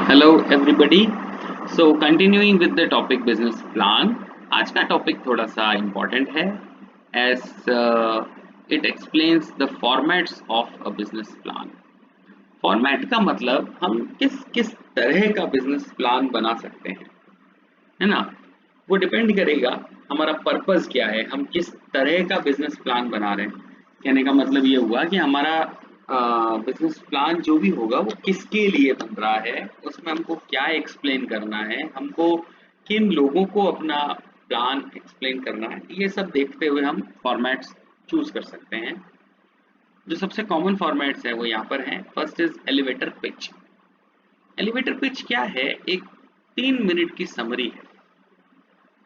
Hello everybody. So continuing with the topic business plan. आज का topic थोड़ा सा इम्पोर्टेंट है as it explains the formats of a business plan. Format का मतलब हम किस किस तरह का बिजनेस प्लान बना सकते हैं, है ना। वो डिपेंड करेगा हमारा पर्पस क्या है, हम किस तरह का बिजनेस प्लान बना रहे हैं। कहने का मतलब ये हुआ कि हमारा बिजनेस प्लान जो भी होगा वो किसके लिए बन रहा है, उसमें हमको क्या एक्सप्लेन करना है, हमको किन लोगों को अपना प्लान एक्सप्लेन करना है, ये सब देखते हुए हम फॉर्मेट्स चूज कर सकते हैं। जो सबसे कॉमन फॉर्मेट्स है वो यहाँ पर हैं। First is elevator pitch. Elevator pitch क्या है? एक 3 मिनट की समरी है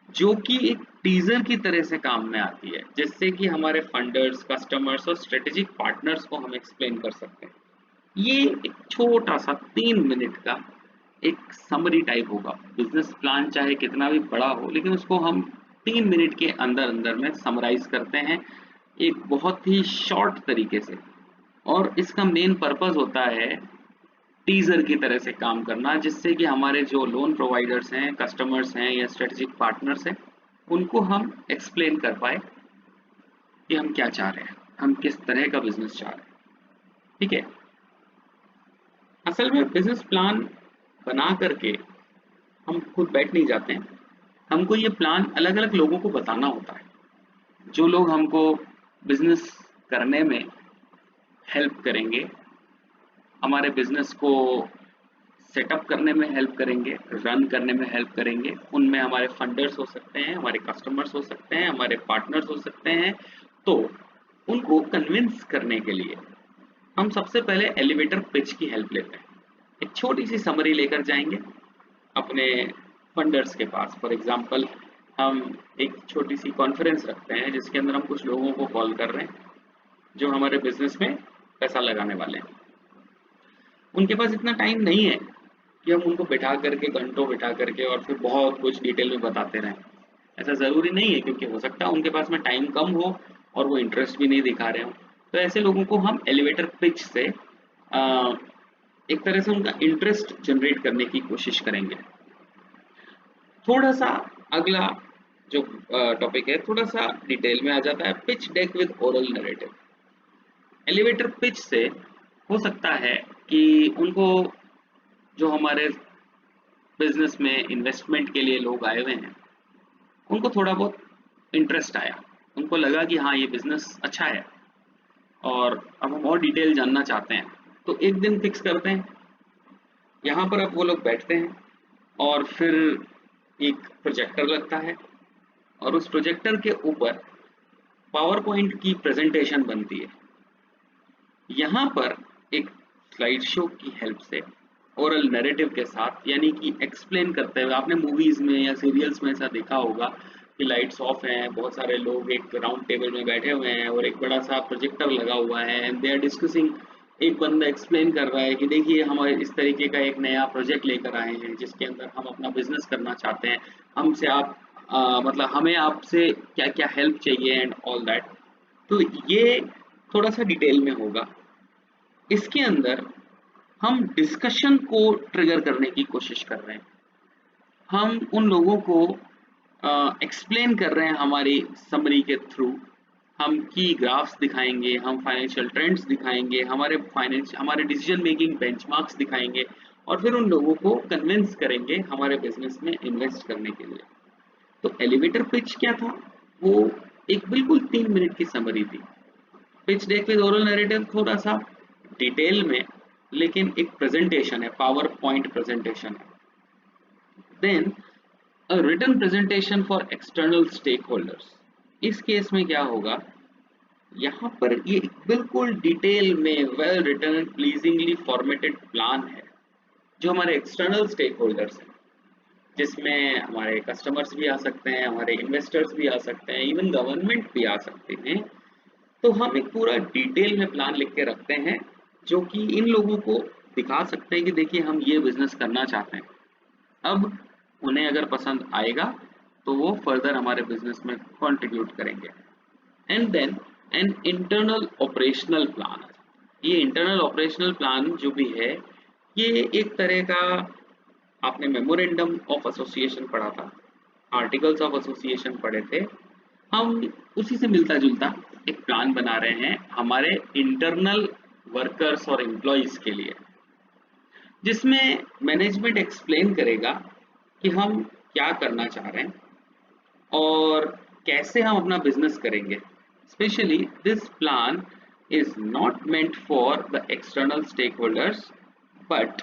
जो कि एक टीजर की तरह से काम में आती है, जिससे कि हमारे फंडर्स, कस्टमर्स और स्ट्रेटेजिक पार्टनर्स को हम एक्सप्लेन कर सकते हैं। ये एक छोटा सा 3 मिनट का एक समरी टाइप होगा। बिजनेस प्लान चाहे कितना भी बड़ा हो, लेकिन उसको हम 3 मिनट के अंदर अंदर में समराइज करते हैं एक बहुत ही शॉर्ट तरीके से। और इसका मेन पर्पस होता है टीजर की तरह से काम करना, जिससे कि हमारे जो लोन प्रोवाइडर्स हैं, कस्टमर्स हैं या स्ट्रेटेजिक पार्टनर्स हैं, उनको हम एक्सप्लेन कर पाए कि हम क्या चाह रहे हैं, हम किस तरह का बिजनेस चाह रहे हैं। ठीक है। असल में बिजनेस प्लान बना करके हम खुद बैठ नहीं जाते हैं, हमको ये प्लान अलग अलग लोगों को बताना होता है। जो लोग हमको बिजनेस करने में हेल्प करेंगे, हमारे बिजनेस को सेटअप करने में हेल्प करेंगे, रन करने में हेल्प करेंगे, उनमें हमारे फंडर्स हो सकते हैं, हमारे कस्टमर्स हो सकते हैं, हमारे पार्टनर्स हो सकते हैं। तो उनको कन्विंस करने के लिए हम सबसे पहले एलिवेटर पिच की हेल्प लेते हैं। एक छोटी सी समरी लेकर जाएंगे अपने फंडर्स के पास। फॉर एग्जांपल, हम एक छोटी सी कॉन्फ्रेंस रखते हैं जिसके अंदर हम कुछ लोगों को कॉल कर रहे हैं जो हमारे बिजनेस में पैसा लगाने वाले हैं। उनके पास इतना टाइम नहीं है कि हम उनको बिठा करके, घंटों बिठा करके और फिर बहुत कुछ डिटेल में बताते रहें। ऐसा ज़रूरी नहीं है, क्योंकि हो सकता है उनके पास में टाइम कम हो और वो इंटरेस्ट भी नहीं दिखा रहे हो। तो ऐसे लोगों को हम एलिवेटर पिच से एक तरह से उनका इंटरेस्ट जनरेट करने की कोशिश करेंगे। थोड़ा सा अगला जो टॉपिक है थोड़ा सा डिटेल में आ जाता है, pitch deck with oral narrative. Elevator pitch से हो सकता है कि उनको, जो हमारे बिजनेस में इन्वेस्टमेंट के लिए लोग आए हुए हैं, उनको थोड़ा बहुत इंटरेस्ट आया, उनको लगा कि हाँ ये बिजनेस अच्छा है और अब हम और डिटेल जानना चाहते हैं। तो एक दिन फिक्स करते हैं, यहाँ पर अब वो लोग बैठते हैं और फिर एक प्रोजेक्टर लगता है और उस प्रोजेक्टर के ऊपर पावर पॉइंट की प्रेजेंटेशन बनती है। यहाँ पर एक स्लाइड शो की हेल्प से ओरल नैरेटिव के साथ, यानी कि एक्सप्लेन करते हुए, आपने मूवीज में या सीरियल्स में ऐसा देखा होगा कि लाइट्स ऑफ हैं, बहुत सारे लोग एक राउंड टेबल में बैठे हुए हैं और एक बड़ा सा प्रोजेक्टर लगा हुआ है एंड दे आर डिस्कसिंग। एक बंदा एक्सप्लेन कर रहा है कि देखिए हम इस तरीके का एक नया प्रोजेक्ट लेकर आए हैं जिसके अंदर हम अपना बिजनेस करना चाहते हैं, हमसे आप मतलब हमें आपसे क्या क्या हेल्प चाहिए एंड ऑल दैट। तो ये थोड़ा सा डिटेल में होगा। इसके अंदर हम डिस्कशन को ट्रिगर करने की कोशिश कर रहे हैं। हम उन लोगों को एक्सप्लेन कर रहे हैं हमारी समरी के थ्रू। हम की ग्राफ्स दिखाएंगे, हम फाइनेंशियल ट्रेंड्स दिखाएंगे, हमारे डिसीजन मेकिंग बेंचमार्क्स दिखाएंगे और फिर उन लोगों को कन्विंस करेंगे हमारे बिजनेस में इन्वेस्ट करने के लिए। तो एलिवेटर पिच क्या था? वो एक बिल्कुल 3 मिनट की समरी थी। Pitch deck with oral narrative थोड़ा सा डिटेल में, लेकिन एक प्रेजेंटेशन है, पावर पॉइंट प्रेजेंटेशन है। Then a written presentation for external stakeholders. इस केस में क्या होगा, यहाँ पर ये बिल्कुल डिटेल में well written pleasingly formatted plan है जो हमारे एक्सटर्नल स्टेक होल्डर्स हैं, जिसमें हमारे कस्टमर्स भी आ सकते हैं, हमारे इन्वेस्टर्स भी आ सकते हैं, इवन गवर्नमेंट भी आ सकते हैं। तो हम एक पूरा डिटेल में प्लान लिख के रखते हैं जो कि इन लोगों को दिखा सकते हैं कि देखिए हम ये बिजनेस करना चाहते हैं। अब उन्हें अगर पसंद आएगा तो वो फर्दर हमारे बिजनेस में कंट्रीब्यूट करेंगे। And then an internal operational plan. ये इंटरनल ऑपरेशनल प्लान जो भी है, ये एक तरह का आपने मेमोरेंडम ऑफ एसोसिएशन पढ़ा था, आर्टिकल्स ऑफ एसोसिएशन पढ़े थे। हम उसी से मिलता जुलता एक प्लान बना रहे हैं हमारे इंटरनल वर्कर्स और एम्प्लॉइज के लिए, जिसमें मैनेजमेंट एक्सप्लेन करेगा कि हम क्या करना चाह रहे हैं और कैसे हम अपना बिजनेस करेंगे। Specially this plan is not meant for the external stakeholders, but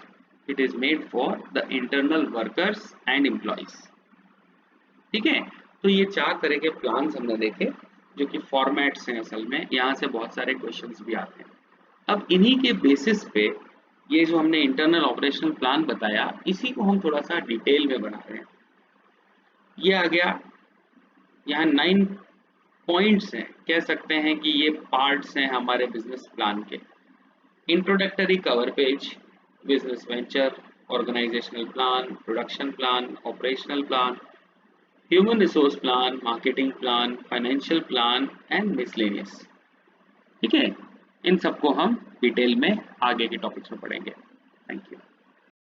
it is made for the internal workers and employees। ठीक है, तो ये 4 तरह के प्लान्स हमने देखे जो कि फॉर्मेट्स हैं। असल में यहाँ से बहुत सारे क्वेश्चंस भी आते हैं। अब इन्हीं के बेसिस पे ये जो हमने इंटरनल ऑपरेशनल प्लान बताया, इसी को हम थोड़ा सा डिटेल में बना रहे हैं। ये आ गया, यहाँ 9 पॉइंट्स हैं, कह सकते हैं कि ये पार्ट्स हैं हमारे बिजनेस प्लान के। Introductory cover page, business venture, organisational plan, production plan, operational plan, human resource plan, marketing plan, financial plan and miscellaneous. ठीक है, इन सबको हम डिटेल में आगे के टॉपिक्स में पढ़ेंगे। Thank you.